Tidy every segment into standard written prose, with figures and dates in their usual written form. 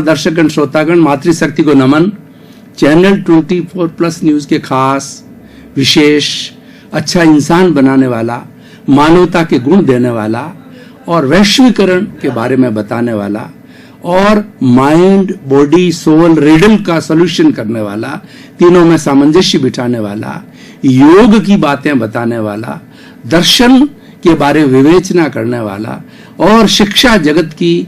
दर्शकगण श्रोतागण, मातृशक्ति को नमन। चैनल 24+ न्यूज के खास विशेष अच्छा इंसान बनाने वाला, मानवता के गुण देने वाला और वैश्वीकरण के बारे में बताने वाला और माइंड बॉडी सोल रिडल का सॉल्यूशन करने वाला, तीनों में सामंजस्य बिठाने वाला, योग की बातें बताने वाला, दर्शन के बारे में विवेचना करने वाला और शिक्षा जगत की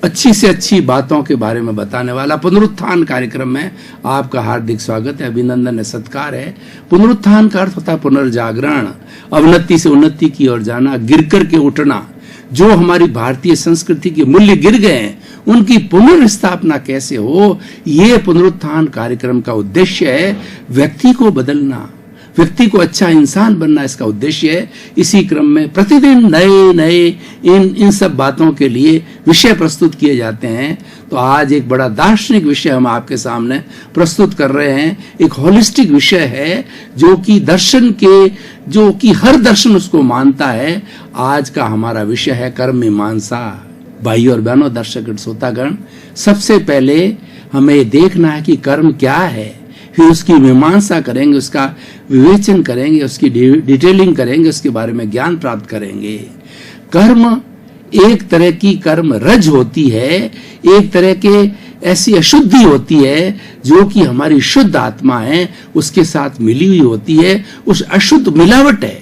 अच्छी से अच्छी बातों के बारे में बताने वाला पुनरुत्थान कार्यक्रम में आपका हार्दिक स्वागत है, अभिनंदन है, सत्कार है। पुनरुत्थान का अर्थ होता है पुनर्जागरण, अवनति से उन्नति की ओर जाना, गिर कर के उठना। जो हमारी भारतीय संस्कृति के मूल्य गिर गए हैं उनकी पुनर्स्थापना कैसे हो, ये पुनरुत्थान कार्यक्रम का उद्देश्य है। व्यक्ति को बदलना, व्यक्ति को अच्छा इंसान बनना इसका उद्देश्य है। इसी क्रम में प्रतिदिन नए नए इन सब बातों के लिए विषय प्रस्तुत किए जाते हैं। तो आज एक बड़ा दार्शनिक विषय हम आपके सामने प्रस्तुत कर रहे हैं। एक होलिस्टिक विषय है जो कि दर्शन के, जो कि हर दर्शन उसको मानता है। आज का हमारा विषय है कर्म मीमांसा। भाइयों और बहनों, दर्शक श्रोतागण, सबसे पहले हमें देखना है कि कर्म क्या है, फिर उसकी मीमांसा करेंगे, उसका विवेचन करेंगे, उसकी डिटेलिंग करेंगे, उसके बारे में ज्ञान प्राप्त करेंगे। कर्म एक तरह की कर्म रज होती है, एक तरह के ऐसी अशुद्धि होती है जो कि हमारी शुद्ध आत्मा है उसके साथ मिली हुई होती है। उस अशुद्ध मिलावट है,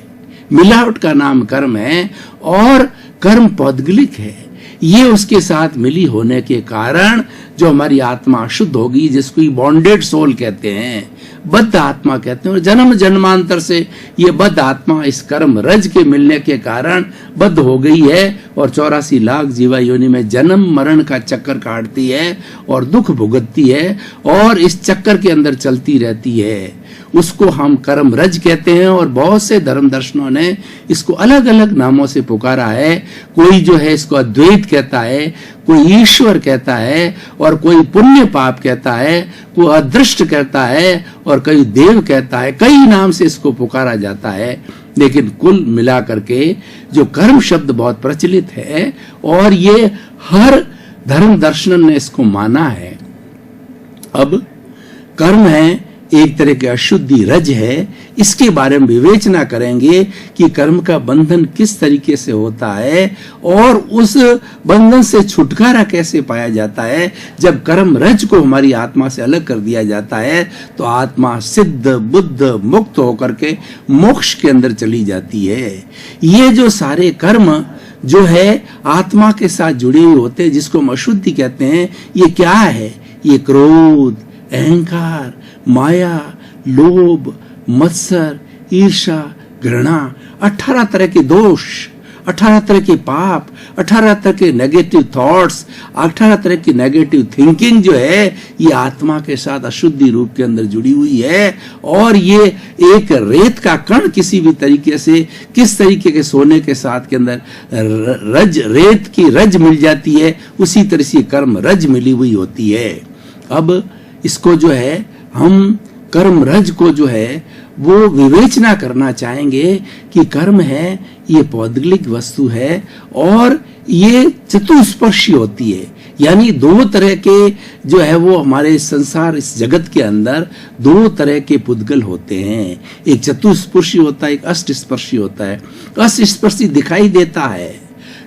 मिलावट का नाम कर्म है और कर्म पौद्गलिक है। ये उसके साथ मिली होने के कारण जो हमारी आत्मा शुद्ध होगी, जिसको बॉन्डेड सोल कहते हैं, बद्ध आत्मा कहते हैं, और जन्म जन्मांतर से ये बद्ध आत्मा इस कर्म रज के मिलने के कारण बद्ध हो गई है और 84 लाख जीवा योनि में जन्म मरण का चक्कर काटती है और दुख भुगतती है और इस चक्कर के अंदर चलती रहती है। उसको हम कर्म रज कहते हैं और बहुत से धर्म दर्शनों ने इसको अलग अलग नामों से पुकारा है। कोई जो है इसको अद्वैत कहता है, कोई ईश्वर कहता है और कोई पुण्य पाप कहता है, कोई अदृष्ट कहता है और कोई देव कहता है। कई नाम से इसको पुकारा जाता है, लेकिन कुल मिला करके जो कर्म शब्द बहुत प्रचलित है और ये हर धर्म दर्शन ने इसको माना है। अब कर्म है एक तरह की अशुद्धि रज है, इसके बारे में विवेचना करेंगे कि कर्म का बंधन किस तरीके से होता है और उस बंधन से छुटकारा कैसे पाया जाता है। जब कर्म रज को हमारी आत्मा से अलग कर दिया जाता है तो आत्मा सिद्ध बुद्ध मुक्त होकर के मोक्ष के अंदर चली जाती है। ये जो सारे कर्म जो है आत्मा के साथ जुड़े हुए होते हैं, जिसको हम अशुद्धि कहते हैं, ये क्या है? ये क्रोध, अहंकार, माया, लोभ, मत्सर, ईर्षा, घृणा, 18 तरह के दोष, 18 तरह के पाप, 18 तरह के नेगेटिव थॉट्स, 18 तरह की नेगेटिव थिंकिंग जो है ये आत्मा के साथ अशुद्धि रूप के अंदर जुड़ी हुई है। और ये एक रेत का कण किसी भी तरीके से, किस तरीके के सोने के साथ के अंदर रज, रेत की रज मिल जाती है, उसी तरह से कर्म रज मिली हुई होती है। अब इसको जो है हम कर्म रज को जो है वो विवेचना करना चाहेंगे कि कर्म है ये पौद्गलिक वस्तु है और ये चतुष्पर्शी होती है। यानी दो तरह के जो है वो हमारे संसार, इस जगत के अंदर दो तरह के पुद्गल होते हैं। एक चतुष्पर्शी होता है, एक अष्टस्पर्शी होता है। अष्टस्पर्शी दिखाई देता है,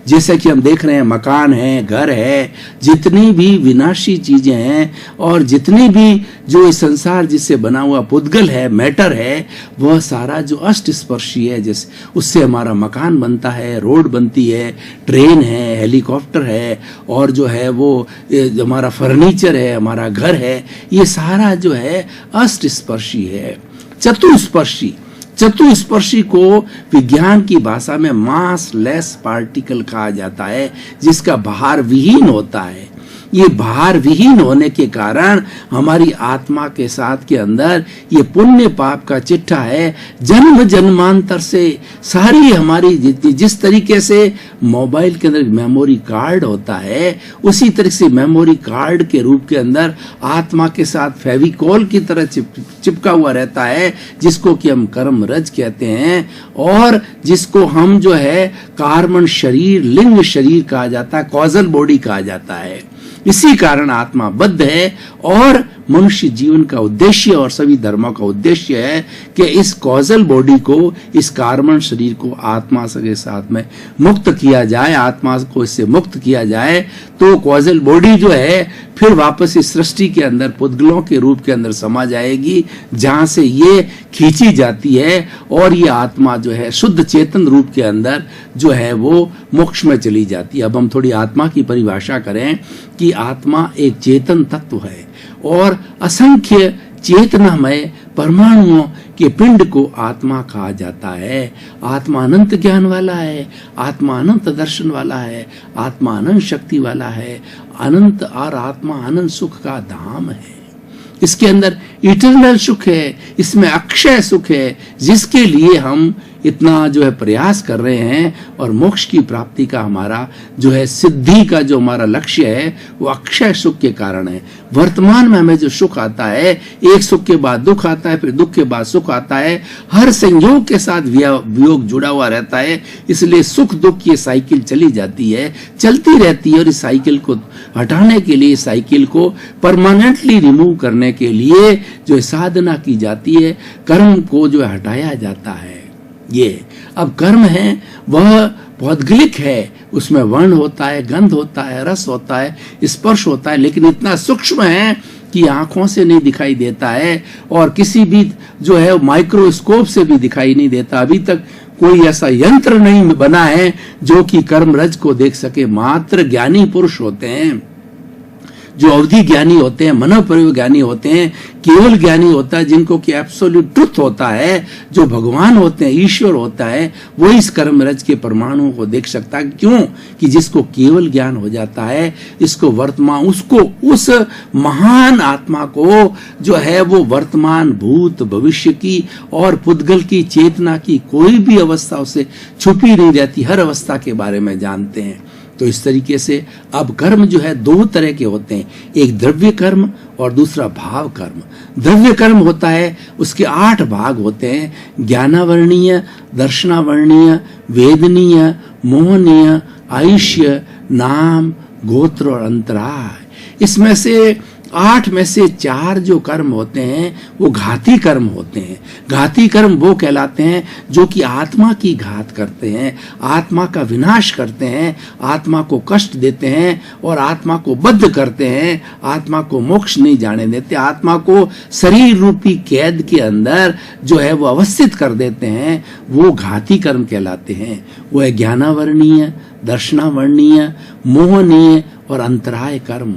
जैसे कि हम देख रहे हैं मकान है, घर है, जितनी भी विनाशी चीजें हैं और जितनी भी जो इस संसार जिससे बना हुआ पुद्गल है, मैटर है, वह सारा जो अष्टस्पर्शी है। जैसे उससे हमारा मकान बनता है, रोड बनती है, ट्रेन है, हेलीकॉप्टर है और जो है वो हमारा फर्नीचर है, हमारा घर है, ये सारा जो है अष्टस्पर्शी है। चतुष्पर्शी, चतुष्पर्शी को विज्ञान की भाषा में मास लेस पार्टिकल कहा जाता है, जिसका भार विहीन होता है। ये भार विहीन होने के कारण हमारी आत्मा के साथ के अंदर ये पुण्य पाप का चिट्ठा है। जन्म जन्मांतर से सारी हमारी जिस तरीके से मोबाइल के अंदर मेमोरी कार्ड होता है, उसी तरह से मेमोरी कार्ड के रूप के अंदर आत्मा के साथ फेविकोल की तरह चिपका हुआ रहता है, जिसको कि हम कर्म रज कहते हैं और जिसको हम जो है कार्बन शरीर, लिंग शरीर कहा जाता है, कॉजल बॉडी कहा जाता है। इसी कारण आत्मा बद्ध है और मनुष्य जीवन का उद्देश्य और सभी धर्मों का उद्देश्य है कि इस कॉजल बॉडी को, इस कार्बन शरीर को आत्मा के साथ में मुक्त किया जाए, आत्मा को इससे मुक्त किया जाए, तो कॉजल बॉडी जो है फिर वापस इस सृष्टि के अंदर पुद्गलों के रूप के अंदर समा जाएगी, जहां से ये खींची जाती है और ये आत्मा जो है शुद्ध चेतन रूप के अंदर जो है वो मोक्ष में चली जाती है। अब हम थोड़ी आत्मा की परिभाषा करें कि आत्मा एक चेतन तत्व है और असंख्य चेतनामय परमाणुओं के पिंड को आत्मा कहा जाता है। आत्मा अनंत ज्ञान वाला है, आत्मा अनंत दर्शन वाला है, आत्मा अनंत शक्ति वाला है, अनंत और आत्मा अनंत सुख का धाम है। इसके अंदर इटर्नल सुख है, इसमें अक्षय सुख है, जिसके लिए हम इतना जो है प्रयास कर रहे हैं और मोक्ष की प्राप्ति का हमारा जो है सिद्धि का जो हमारा लक्ष्य है वो अक्षय सुख के कारण है। वर्तमान में हमें जो सुख आता है, एक सुख के बाद दुख आता है, फिर दुख के बाद सुख आता है, हर संयोग के साथ वियोग जुड़ा हुआ रहता है, इसलिए सुख दुख की साइकिल चली जाती है, चलती रहती है। और इस साइकिल को हटाने के लिए, इस साइकिल को परमानेंटली रिमूव करने के लिए जो साधना की जाती है, कर्म को जो हटाया जाता है। ये अब कर्म है वह भौगोलिक है, उसमें वर्ण होता है, गंध होता है, रस होता है, स्पर्श होता है, लेकिन इतना सूक्ष्म है कि आंखों से नहीं दिखाई देता है और किसी भी जो है माइक्रोस्कोप से भी दिखाई नहीं देता। अभी तक कोई ऐसा यंत्र नहीं बना है जो कि कर्म रज को देख सके। मात्र ज्ञानी पुरुष होते हैं, जो अवधि ज्ञानी होते हैं, मनोप्रयोग ज्ञानी होते हैं, केवल ज्ञानी होता है, जिनको कि एब्सोल्यूट ट्रुथ होता है, जो भगवान होते हैं, ईश्वर होता है, वो इस कर्म रज के परमाणुओं को देख सकता है। क्यों? कि जिसको केवल ज्ञान हो जाता है, इसको वर्तमान, उसको उस महान आत्मा को जो है वो वर्तमान, भूत, भविष्य की और पुद्गल की चेतना की कोई भी अवस्था उसे छुपी नहीं रहती, हर अवस्था के बारे में जानते हैं। तो इस तरीके से अब कर्म जो है दो तरह के होते हैं, एक द्रव्य कर्म और दूसरा भाव कर्म। द्रव्य कर्म होता है, उसके 8 भाग होते हैं, ज्ञानावर्णीय, दर्शनावर्णीय, वेदनीय, मोहनीय, आयुष्य, नाम, गोत्र और अंतराय। इसमें से 8 में से 4 जो कर्म होते हैं वो घाती कर्म होते हैं। घाती कर्म वो कहलाते हैं जो कि आत्मा की घात करते हैं, आत्मा का विनाश करते हैं, आत्मा को कष्ट देते हैं और आत्मा को बद्ध करते हैं, आत्मा को मोक्ष नहीं जाने देते, आत्मा को शरीर रूपी कैद के अंदर जो है वो अवस्थित कर देते हैं। वो घाती कर्म कहलाते हैं। वो है ज्ञानावर्णीय, दर्शनावर्णीय, मोहनीय और अंतराय कर्म।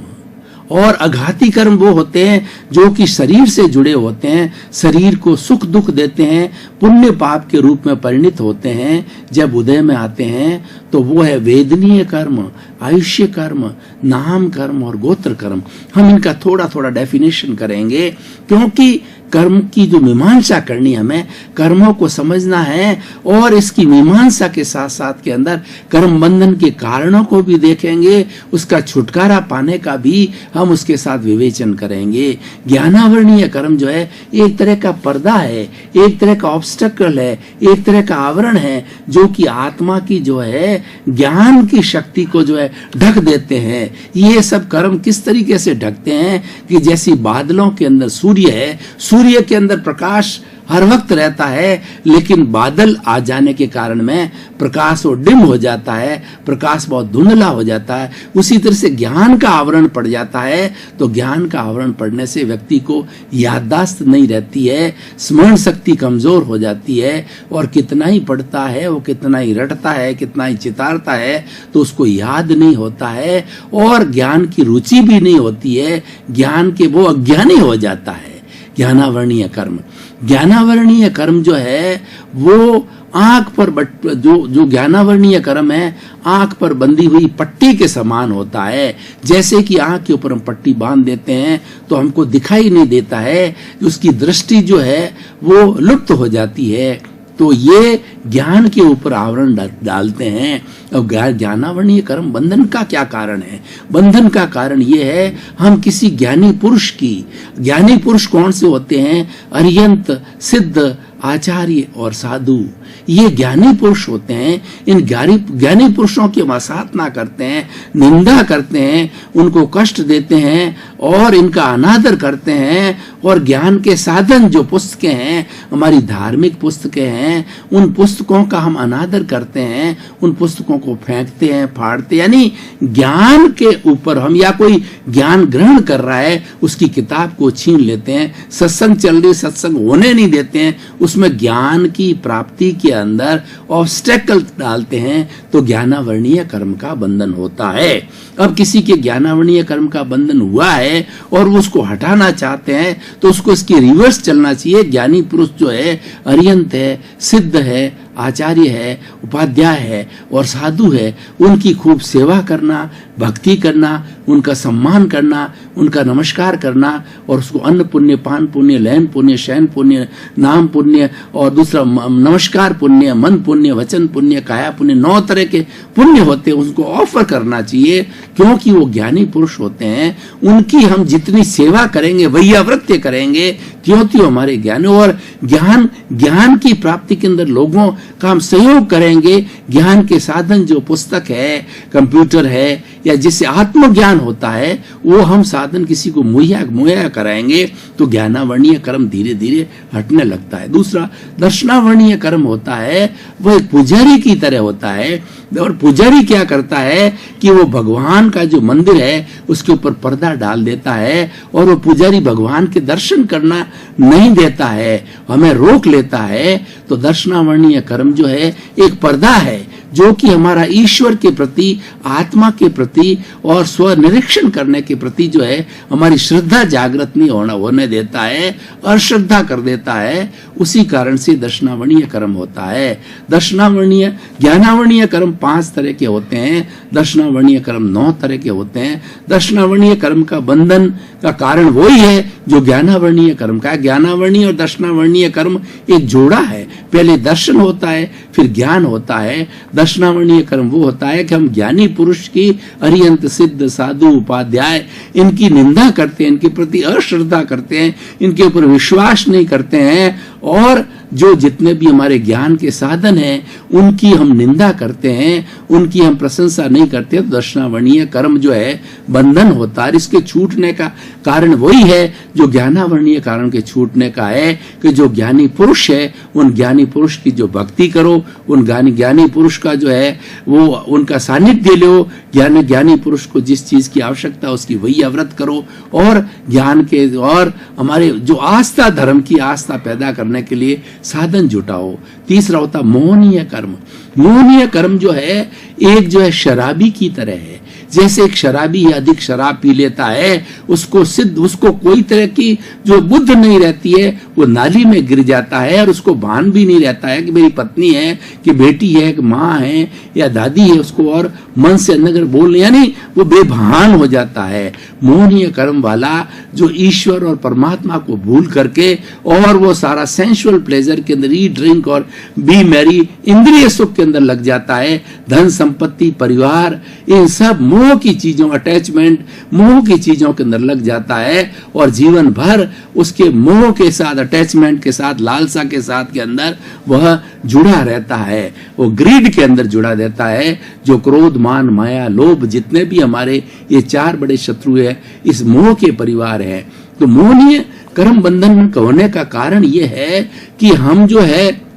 और अघाती कर्म वो होते हैं जो कि शरीर से जुड़े होते हैं, शरीर को सुख दुख देते हैं, पुण्य पाप के रूप में परिणित होते हैं। जब उदय में आते हैं तो वो है वेदनीय कर्म, आयुष्य कर्म, नाम कर्म और गोत्र कर्म। हम इनका थोड़ा थोड़ा डेफिनेशन करेंगे, क्योंकि कर्म की जो मीमांसा करनी, हमें कर्मों को समझना है और इसकी मीमांसा के साथ साथ के अंदर कर्म बंधन के कारणों को भी देखेंगे, उसका छुटकारा पाने का भी हम उसके साथ विवेचन करेंगे। ज्ञानावर्णीय कर्म जो है एक तरह का पर्दा है, एक तरह का ऑब्स्टेकल है, एक तरह का आवरण है, जो कि आत्मा की जो है ज्ञान की शक्ति को जो है ढक देते हैं। ये सब कर्म किस तरीके से ढकते हैं कि जैसी बादलों के अंदर सूर्य है, सूर्य के अंदर प्रकाश हर वक्त रहता है, लेकिन बादल आ जाने के कारण में प्रकाश वो डिम हो जाता है, प्रकाश बहुत धुंधला हो जाता है। उसी तरह से ज्ञान का आवरण पड़ जाता है, तो ज्ञान का आवरण पड़ने से व्यक्ति को याददाश्त नहीं रहती है, स्मरण शक्ति कमजोर हो जाती है और कितना ही पढ़ता है, वो कितना ही रटता है, कितना ही चितारता है, तो उसको याद नहीं होता है और ज्ञान की रुचि भी नहीं होती है, ज्ञान के वो अज्ञानी हो जाता है। ज्ञानावर्णीय कर्म, ज्ञानावर्णीय कर्म जो है वो आंख पर जो ज्ञानावर्णीय कर्म है आंख पर बंधी हुई पट्टी के समान होता है। जैसे कि आंख के ऊपर हम पट्टी बांध देते हैं तो हमको दिखाई नहीं देता है, उसकी दृष्टि जो है वो लुप्त हो जाती है। तो ये ज्ञान के ऊपर आवरण डालते हैं। अब ज्ञानावर्णीय कर्म बंधन का क्या कारण है? बंधन का कारण ये है, हम किसी ज्ञानी पुरुष की, ज्ञानी पुरुष कौन से होते हैं? अरियंत, सिद्ध, आचार्य और साधु ये ज्ञानी पुरुष होते हैं। इन ज्ञानी पुरुषों की हम आसाधना करते हैं, निंदा करते हैं, उनको कष्ट देते हैं और इनका अनादर करते हैं। और ज्ञान के साधन जो पुस्तकें हैं, हमारी धार्मिक पुस्तकें हैं, उन पुस्तकों का हम अनादर करते हैं, उन पुस्तकों को फेंकते हैं, फाड़ते हैं। यानी ज्ञान के ऊपर हम, या कोई ज्ञान ग्रहण कर रहा है उसकी किताब को छीन लेते हैं, सत्संग चल रही सत्संग होने नहीं देते हैं, उसमें ज्ञान की प्राप्ति के अंदर ऑब्स्टेकल डालते हैं, तो ज्ञानावरणीय कर्म का बंधन होता है। अब किसी के ज्ञानावरणीय कर्म का बंधन हुआ है और वो उसको हटाना चाहते हैं, तो उसको इसकी रिवर्स चलना चाहिए। ज्ञानी पुरुष जो है, अरियंत है, सिद्ध है, आचार्य है, उपाध्याय है और साधु है, उनकी खूब सेवा करना, भक्ति करना, उनका सम्मान करना, उनका नमस्कार करना और उसको अन्न पुण्य, पान पुण्य, लयन पुण्य, शयन पुण्य, नाम पुण्य और दूसरा नमस्कार पुण्य, मन पुण्य, वचन पुण्य, काया पुण्य, 9 तरह के पुण्य होते हैं, उसको ऑफर करना चाहिए। क्योंकि वो ज्ञानी पुरुष होते हैं, उनकी हम जितनी सेवा करेंगे, वैयावृत्य करेंगे, त्यों हमारे ज्ञान और ज्ञान की प्राप्ति के अंदर लोगों का हम सहयोग करेंगे। ज्ञान के साधन जो पुस्तक है, कंप्यूटर है, या जिससे आत्मज्ञान होता है, वो हम साधन किसी को मुहैया कराएंगे, तो ज्ञानावरणीय कर्म धीरे धीरे हटने लगता है। दूसरा दर्शनावरणीय कर्म होता है, वो एक पुजारी की तरह होता है। और पुजारी क्या करता है कि वो भगवान का जो मंदिर है उसके ऊपर पर्दा डाल देता है, और वो पुजारी भगवान के दर्शन करना नहीं देता है, हमें रोक लेता है। तो दर्शनावरणीय कर्म जो है एक पर्दा है, जो कि हमारा ईश्वर के प्रति, आत्मा के प्रति और स्व निरीक्षण करने के प्रति जो है हमारी श्रद्धा जागृत नहीं होने देता है, अश्रद्धा कर देता है। उसी कारण से दर्शनावरणीय कर्म होता है। ज्ञानावरणीय कर्म 5 तरह के होते हैं, दर्शनावरणीय कर्म 9 तरह के होते हैं। दर्शनावरणीय कर्म का बंधन का कारण वही है जो ज्ञानावरणीय कर्म का है। ज्ञानावरणीय और दर्शनावरणीय कर्म एक जोड़ा है, पहले दर्शन होता है, फिर ज्ञान होता है। दर्शनावरणीय कर्म वो होता है कि हम ज्ञानी पुरुष की, अरियंत, सिद्ध, साधु, उपाध्याय, इनकी निंदा करते हैं, इनके प्रति अश्रद्धा करते हैं, इनके ऊपर विश्वास नहीं करते हैं, और जो जितने भी हमारे ज्ञान के साधन हैं उनकी हम निंदा करते हैं, उनकी हम प्रशंसा नहीं करते। तो दर्शनावरणीय कर्म जो है बंधन होता है। इसके छूटने का कारण वही है जो ज्ञानावरणीय कारण के छूटने का है, कि जो ज्ञानी पुरुष है, उन ज्ञानी पुरुष की जो भक्ति करो, उन ज्ञानी पुरुष का जो है वो उनका सानिध्य लो, ज्ञानी पुरुष को जिस चीज की आवश्यकता उसकी वही अवृत करो, और ज्ञान के और हमारे जो आस्था, धर्म की आस्था पैदा करने के लिए साधन जुटाओ। तीसरा होता मोहनीय कर्म। मोहनीय कर्म जो है एक जो है शराबी की तरह है। जैसे एक शराबी अधिक शराब पी लेता है, उसको कोई तरह की जो बुद्ध नहीं रहती है, वो नाली में गिर जाता है, और उसको भान भी नहीं रहता है कि मेरी पत्नी है, कि बेटी है, कि माँ है या दादी है, उसको और मन से अंदर बोलने, यानी वो बेभान हो जाता है। मोहनीय कर्म वाला जो ईश्वर और परमात्मा को भूल करके और वो सारा सेंसुअल प्लेजर के अंदर, ईट, ड्रिंक और बी मैरी, इंद्रिय सुख के अंदर लग जाता है। धन संपत्ति, परिवार, इन सब मोह की चीजों, अटैचमेंट, मोह की चीजों के अंदर लग जाता है, और जीवन भर उसके मोह के साथ, अटैचमेंट के साथ, लालसा के साथ के अंदर वह जुड़ा रहता है। वो ग्रीड के अंदर जुड़ा रहता है, जो क्रोध, मान, माया, लोभ, जितने भी हमारे ये 4 बड़े शत्रु है, इस मोह के परिवार है। तो मोहनीय कर्म बंधन होने का कारण ये है कि हम जो है,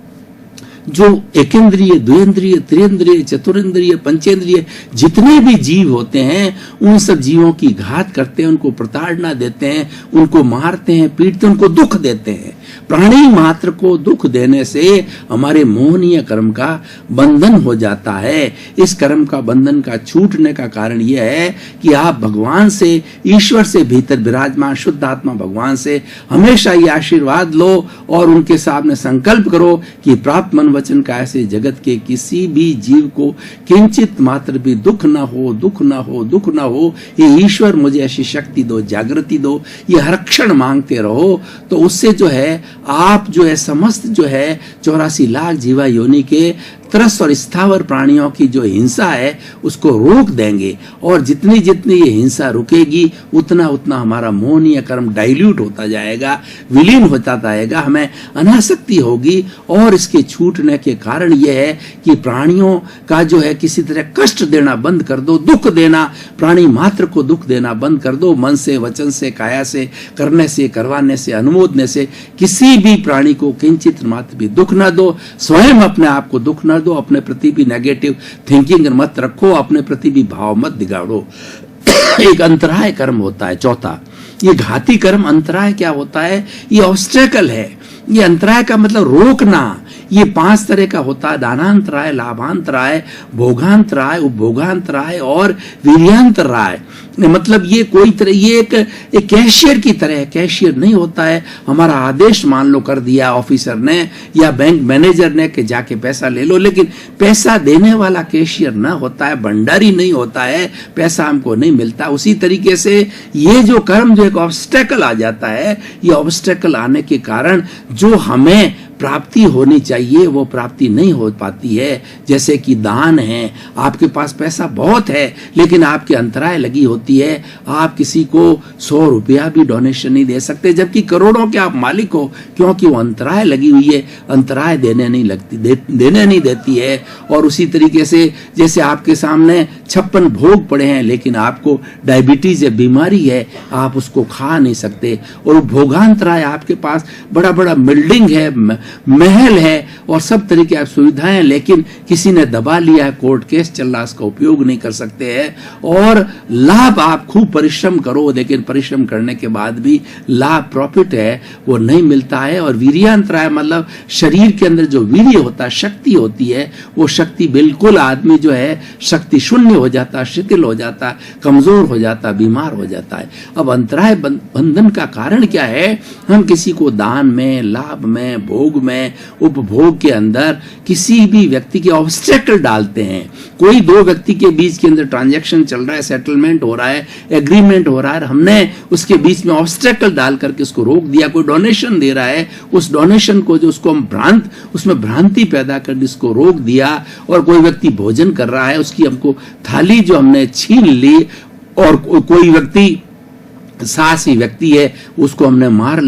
जो एकेंद्रिय, द्विंद्रिय, त्रिंद्रिय, चतुरिंद्रिय, पंचेंद्रिय जितने भी जीव होते हैं, उन सब जीवों की घात करते हैं, उनको प्रताड़ना देते हैं, उनको मारते हैं, पीटते हैं, उनको दुख देते हैं। प्राणी मात्र को दुख देने से हमारे मोहनीय कर्म का बंधन हो जाता है। इस कर्म का बंधन का छूटने का कारण यह है कि आप भगवान से, ईश्वर से भीतर विराजमान शुद्ध आत्मा भगवान से हमेशा ये आशीर्वाद लो और उनके सामने संकल्प करो कि प्राप्त मन वचन का ऐसे जगत के किसी भी जीव को किंचित मात्र भी दुख ना हो, दुख ना हो, दुख ना हो। ये ईश्वर मुझे ऐसी शक्ति दो, जागृति दो, ये हर क्षण मांगते रहो। तो उससे जो है आप जो है समस्त जो है 84 लाख जीवा योनि के त्रस्त और स्थावर प्राणियों की जो हिंसा है उसको रोक देंगे, और जितनी जितनी ये हिंसा रुकेगी उतना उतना हमारा मोहनीय कर्म डाइल्यूट होता जाएगा, विलीन होता जाएगा, हमें अनासक्ति होगी। और इसके छूटने के कारण यह है कि प्राणियों का जो है किसी तरह कष्ट देना बंद कर दो, दुख देना, प्राणी मात्र को दुख देना बंद कर दो। मन से, वचन से, काया से, करने से, करवाने से, अनुमोदने से किसी भी प्राणी को किंचित मात्र भी दुख न दो। स्वयं अपने आप को दुख न दो, अपने प्रति भी नेगेटिव थिंकिंग मत रखो, अपने प्रति भी भाव मत दिगाड़ो। एक अंतराय कर्म होता है चौथा, ये घाती कर्म। अंतराय क्या होता है? ये ऑब्स्टेकल है। ये अंतराय का मतलब रोकना। ये 5 तरह का होता है: दानांतराय, लाभांतराय, भोगांतराय, उपभोगांतराय और वीर्यांतराय। मतलब ये कोई तरह, ये एक कैशियर की तरह है। कैशियर नहीं होता है, हमारा आदेश मान लो कर दिया ऑफिसर ने या बैंक मैनेजर ने कि जाके पैसा ले लो, लेकिन पैसा देने वाला कैशियर ना होता है, भंडारी नहीं होता है, पैसा हमको नहीं मिलता। उसी तरीके से ये जो कर्म जो एक ऑब्स्टेकल आ जाता है, ये ऑब्स्टेकल आने के कारण जो हमें प्राप्ति होनी चाहिए वो प्राप्ति नहीं हो पाती है। जैसे कि दान है, आपके पास पैसा बहुत है लेकिन आपके अंतराय लगी होती है, आप किसी को 100 रुपया भी डोनेशन नहीं दे सकते, जबकि करोड़ों के आप मालिक हो, क्योंकि वो अंतराय लगी हुई है, अंतराय देने नहीं देती है। और उसी तरीके से जैसे आपके सामने 56 भोग पड़े हैं लेकिन आपको डायबिटीज है, बीमारी है, आप उसको खा नहीं सकते। और भोगांतराय, आपके पास बड़ा बड़ा बिल्डिंग है, महल है और सब तरह की सुविधाएं, लेकिन किसी ने दबा लिया है, कोर्ट केस चल रहा, उसका उपयोग नहीं कर सकते हैं। और लाभ, आप खूब परिश्रम करो लेकिन परिश्रम करने के बाद भी लाभ, प्रॉफिट है, वो नहीं मिलता है। और वीर्यांतराय मतलब शरीर के अंदर जो वीर्य होता है, शक्ति होती है, वो शक्ति बिल्कुल आदमी जो है शक्ति शून्य हो जाता है, शिथिल हो जाता है, कमजोर हो जाता है, बीमार हो जाता है। अब अंतराय बंधन का कारण क्या है? हम किसी को दान में, लाभ में, भोग में, उपभोग के अंदर किसी भी व्यक्ति के ऑब्स्टेकल डालते हैं। कोई 2 व्यक्ति के बीच के अंदर ट्रांजैक्शन चल रहा है, सेटलमेंट हो रहा है, एग्रीमेंट हो रहा है, हमने उसके बीच में ऑब्स्टेकल डाल करके उसको रोक दिया। कोई डोनेशन दे रहा है, उस डोनेशन को जो उसको हम उसमें भ्रांति पैदा कर दी, उसको रोक दिया। और कोई व्यक्ति भोजन कर रहा है, उसकी हमको थाली जो हमने छीन ली, और कोई व्यक्ति साहसी व्यक्ति है, उसको हमने मार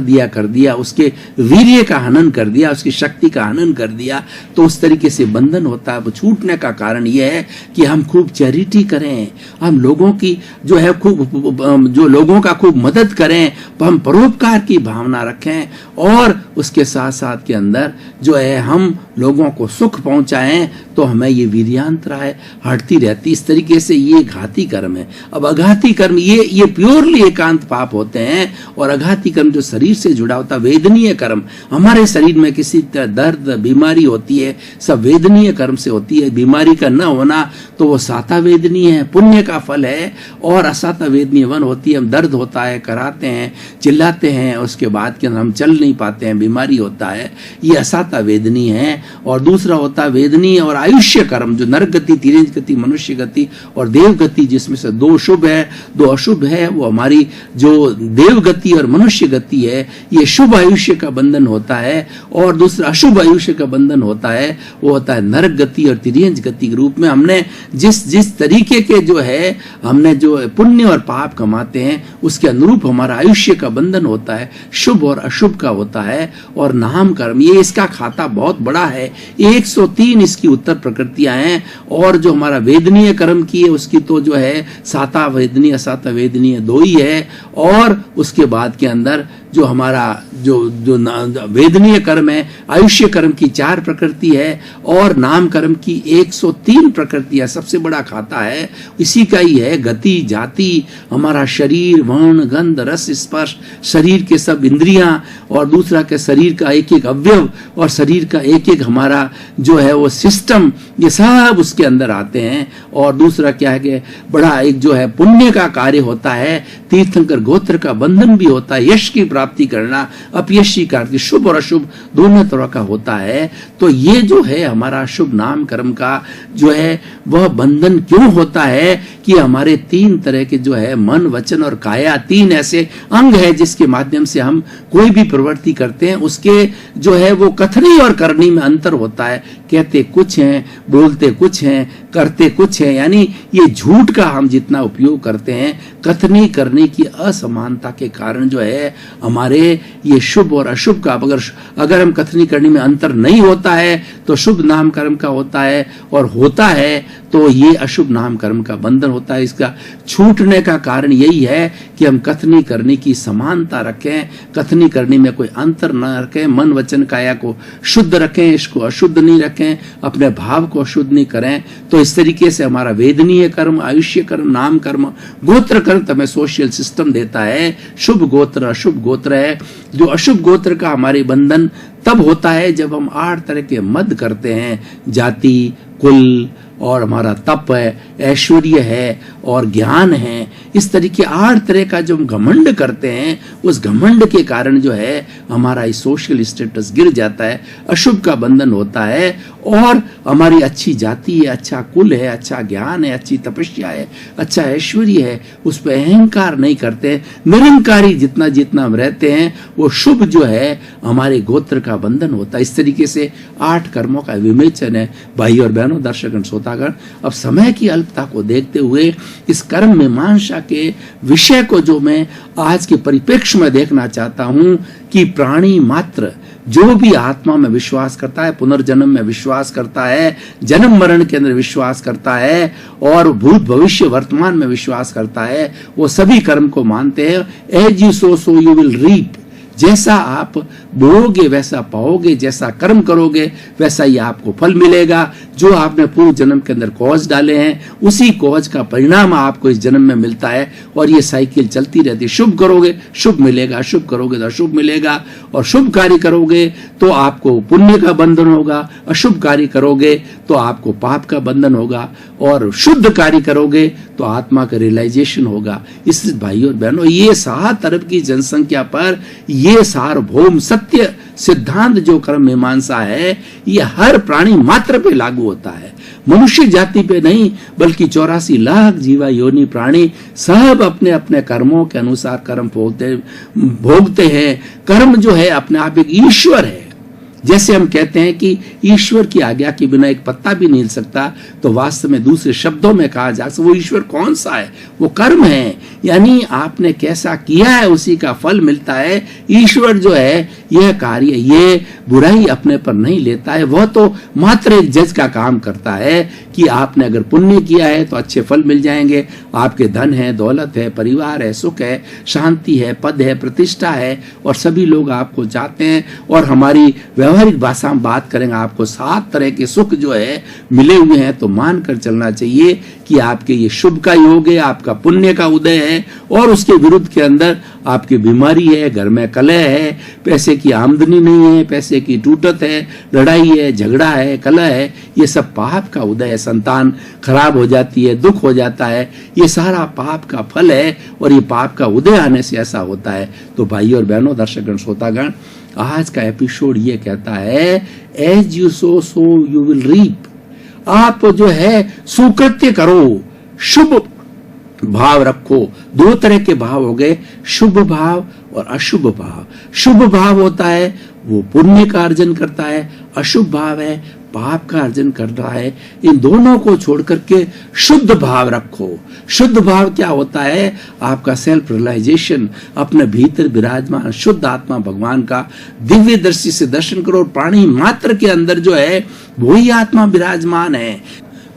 दिया कर दिया, उसके वीर्य का हनन कर दिया, उसकी शक्ति का हनन कर दिया, तो उस तरीके से बंधन होता है। वो छूटने का कारण यह है कि हम खूब चैरिटी करें, हम लोगों की जो है जो लोगों का खूब मदद करें, हम परोपकार की भावना रखें, और उसके साथ साथ के अंदर जो है हम लोगों को सुख पहुंचाएं, तो हमें ये वीर्यांतराय हटती रहती। इस तरीके से ये घाती कर्म है। अब अघाती कर्म ये प्योरली एकांत पाप होते हैं। और अघाती कर्म जो शरीर से जुड़ा होता है, वेदनीय कर्म, हमारे शरीर में किसी तरह दर्द, बीमारी होती है, सब वेदनीय कर्म से होती है। बीमारी का न होना तो वो साता वेदनीय है, पुण्य का फल है, और असाता वेदनीय वन होती है, हम दर्द होता है, कराते हैं, चिल्लाते हैं, उसके बाद के हम चल नहीं पाते हैं, बीमारी होता है, ये असाता वेदनीय है। और दूसरा होता है वेदनीय और आयुष्य कर्म, जो नरक गति, तिर्यज गति, मनुष्य गति और देव गति, जिसमें से 2 शुभ है 2 अशुभ है। वो हमारी जो देव गति और मनुष्य गति है, ये शुभ आयुष्य का बंधन होता है, और दूसरा अशुभ आयुष्य का बंधन होता है, वो होता है नरक गति और तिर्यज गति के रूप में। हमने जिस तरीके के जो है हमने जो पुण्य और पाप कमाते हैं, उसके अनुरूप हमारा आयुष्य का बंधन होता है, शुभ और अशुभ का होता है। और नाम कर्म, ये इसका खाता बहुत बड़ा है, 103 इसकी उत्तर प्रकृतियां हैं। और जो हमारा वेदनीय कर्म की है, उसकी तो जो है साता वेदनीय, असाता वेदनीय 2 ही है। और उसके बाद के अंदर जो हमारा जो वेदनीय कर्म है, आयुष्य कर्म की 4 प्रकृति है, और नाम कर्म की 103 प्रकृति है। सबसे बड़ा खाता है इसी का ही है। गति, जाति, हमारा शरीर, वर्ण, गंध, रस, स्पर्श, शरीर के सब इंद्रियां, और दूसरा के शरीर का एक एक अवयव, और शरीर का एक एक हमारा जो है वो सिस्टम, कर्म, ये सब उसके अंदर आते हैं। और दूसरा क्या है कि बड़ा एक जो है पुण्य का कार्य होता है, तीर्थंकर गोत्र का बंधन भी होता है, यश की प्राप्ति करना, अपयश की कार्य, शुभ और अशुभ दोनों तरह का होता है। तो ये जो है हमारा शुभ नाम कर्म का जो है वह बंधन क्यों होता है कि हमारे 3 तरह के जो है मन, वचन और काया, 3 ऐसे अंग है जिसके माध्यम से हम कोई भी प्रवृत्ति करते हैं, उसके जो है वो कथनी और करनी में अंतर होता है। कहते कुछ हैं, बोलते कुछ हैं, करते कुछ हैं, यानी ये झूठ का हम जितना उपयोग करते हैं, कथनी करने की असमानता के कारण जो है हमारे ये शुभ और अशुभ का, अगर हम कथनी करने में अंतर नहीं होता है तो शुभ नाम कर्म का होता है, और होता है तो ये अशुभ नाम कर्म का बंधन होता है। इसका छूटने का कारण यही है कि हम कथनी करने की समानता रखें, कथनी करने में कोई अंतर न रखें, मन वचन काया को शुद्ध रखें, इसको अशुद्ध नहीं रखें, अपने भाव को अशुद्ध नहीं करें। तो इस तरीके से हमारा वेदनीय कर्म, आयुष्य कर्म, नाम कर्म, गोत्र कर्म हमें सोशल सिस्टम देता है। शुभ गोत्र, अशुभ गोत्र है। जो अशुभ गोत्र का हमारे बंधन तब होता है जब हम 8 तरह के मद करते हैं, जाति, कुल, और हमारा तप है, ऐश्वर्य है और ज्ञान है। इस तरीके 8 तरह का जो हम घमंड करते हैं, उस घमंड के कारण जो है हमारा सोशल स्टेटस गिर जाता है, अशुभ का बंधन होता है। और हमारी अच्छी जाति है, अच्छा कुल है, अच्छा ज्ञान है, अच्छी तपस्या है, अच्छा ऐश्वर्य है, उस पर अहंकार नहीं करते, निरंकारी जितना जितना हम रहते हैं वो शुभ जो है हमारे गोत्र का बंधन होता है। इस तरीके से 8 कर्मों का विवेचन है। भाई और बहनों, दर्शकगण, श्रोतागण, अब समय की अल्पता को देखते हुए इस कर्म मीमांसा के विषय को जो मैं आज के परिप्रेक्ष्य में देखना चाहता हूं कि प्राणी मात्र जो भी आत्मा में विश्वास करता है, पुनर्जन्म में विश्वास करता है, जन्म मरण के अंदर विश्वास करता है और भूत भविष्य वर्तमान में विश्वास करता है, वो सभी कर्म को मानते हैं। As you sow you will reap, जैसा आप बोओगे वैसा पाओगे, जैसा कर्म करोगे वैसा ही आपको फल मिलेगा। जो आपने पूर्व जन्म के अंदर कॉज डाले हैं उसी कॉज का परिणाम आपको इस जन्म में मिलता है, और ये साइकिल चलती रहती है। शुभ करोगे शुभ मिलेगा, अशुभ करोगे तो अशुभ मिलेगा, और शुभ कार्य करोगे तो आपको पुण्य का बंधन होगा, अशुभ कार्य करोगे तो आपको पाप का बंधन होगा, और शुद्ध कार्य करोगे तो आत्मा का रियलाइजेशन होगा। इस भाइयों और बहनों, ये 7 अरब की जनसंख्या पर ये सार्वभौम सत्य सिद्धांत जो कर्म मीमांसा है, ये हर प्राणी मात्र पे लागू होता है, मनुष्य जाति पे नहीं, बल्कि 84 लाख जीवा योनि प्राणी सब अपने अपने कर्मों के अनुसार कर्म भोगते हैं। कर्म जो है अपने आप एक ईश्वर है। जैसे हम कहते हैं कि ईश्वर की आज्ञा के बिना एक पत्ता भी नहीं हिल सकता, तो वास्तव में दूसरे शब्दों में कहा जा सकता वो ईश्वर कौन सा है? वो कर्म है, यानी आपने कैसा किया है उसी का फल मिलता है। ईश्वर जो है यह कार्य, ये बुराई अपने पर नहीं लेता है, वह तो मात्र एक जज का काम करता है कि आपने अगर पुण्य किया है तो अच्छे फल मिल जाएंगे, आपके धन है, दौलत है, परिवार है, सुख है, शांति है, पद है, प्रतिष्ठा है, और सभी लोग आपको चाहते हैं। और हमारी व्यवहारिक भाषा में बात करेंगे, आपको 7 तरह के सुख जो है मिले हुए हैं, तो मानकर चलना चाहिए कि आपके ये शुभ का योग है, आपका पुण्य का उदय है, और उसके विरुद्ध के अंदर आपकी बीमारी है, घर में कलह है, पैसे की आमदनी नहीं है, पैसे की टूटत है, लड़ाई है, झगड़ा है, कलह है, ये सब पाप का उदय है। संतान खराब हो जाती है, दुख हो जाता है, ये सारा पाप का फल है, और ये पाप का उदय आने से ऐसा होता है। तो भाई और बहनों, दर्शकगण, श्रोतागण, आज का एपिसोड ये कहता है as you sow you will reap. आप जो है सुकृत्य करो, शुभ भाव रखो। 2 तरह के भाव हो गए, शुभ भाव और अशुभ भाव। शुभ भाव होता है वो पुण्य का अर्जन करता है, अशुभ भाव है पाप का अर्जन कर रहा है। इन दोनों को छोड़ करके शुद्ध भाव रखो। शुद्ध भाव क्या होता है? आपका सेल्फ रियलाइजेशन, अपने भीतर विराजमान शुद्ध आत्मा भगवान का दिव्य दृष्टि से दर्शन करो। प्राणी मात्र के अंदर जो है वही आत्मा विराजमान है।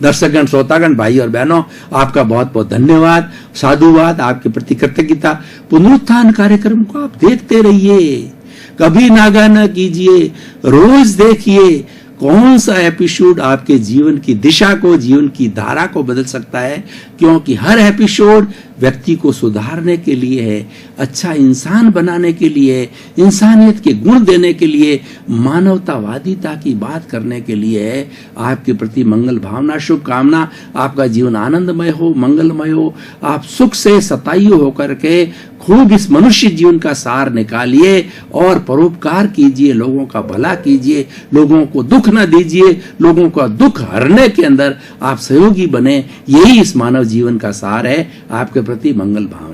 दर्शकगण, श्रोतागण, भाई और बहनों, आपका बहुत बहुत धन्यवाद, साधुवाद, आपके प्रति कृतज्ञता। पुनरुत्थान कार्यक्रम को आप देखते रहिए, कभी नागा न कीजिए, रोज देखिए कौन सा एपिसोड आपके जीवन की दिशा को, जीवन की धारा को बदल सकता है, क्योंकि हर एपिसोड व्यक्ति को सुधारने के लिए है, अच्छा इंसान बनाने के लिए है, इंसानियत के गुण देने के लिए, मानवतावादिता की बात करने के लिए है। आपके प्रति मंगल भावना, शुभकामना। आपका जीवन आनंदमय हो, मंगलमय हो। आप सुख से सतायु होकर के खूब इस मनुष्य जीवन का सार निकालिए और परोपकार कीजिए, लोगों का भला कीजिए, लोगों को दुख न दीजिए, लोगों का दुख हरने के अंदर आप सहयोगी बने। यही इस मानव जीवन का सार है। आपके प्रति मंगल भावना।